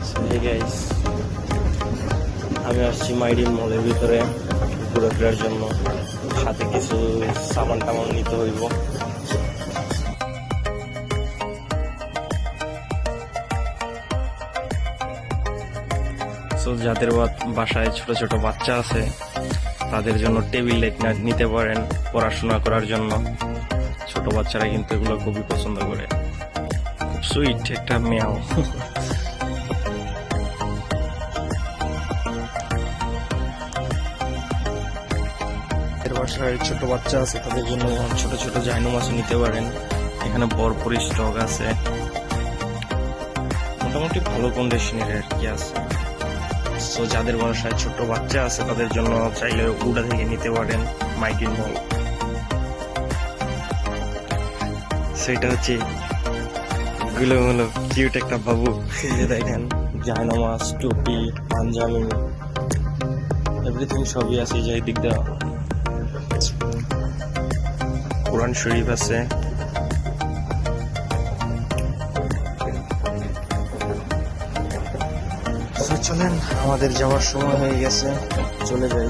Hey guys, আমি আসছি Mydin মলের ভিতরে ঘুরে ফেরার জন্য। সাথে কিছু সামান টামান নিতে হইব। সো যাদের বাসায় ছোট ছোট বাচ্চা আছে তাদের জন্য টেবিল ল্যাম্প নিতে পারেন পড়াশোনা করার জন্য। ছোট বাচ্চারা কিন্তু এগুলো খুবই পছন্দ করে। খুব সুইট একটা মেয়াও। বাসায় ছোট বাচ্চা আছে তাদের জন্য ছোট ছোট জাইনো মাছও নিতে পারেন। এখানে ভরপুর স্টক আছে, মোটামুটি ভালো কন্ডিশনের আর কি আছে। তো যাদের বাসায় ছোট বাচ্চা আছে তাদের জন্য চাইলে উড়া থেকে নিতে পারেন মাইডিন মল। সেটা হচ্ছে গুলো হলো কিউট একটা বাবু। দেখেন জাইনো মাছ, টুপি, পাঞ্জাবি, এভরিথিং সবই আছে। যে দিক দেওয়া কোরআন শরীফ আছে। চলেন, আমাদের যাওয়ার সময় হয়ে গেছে, চলে যাই।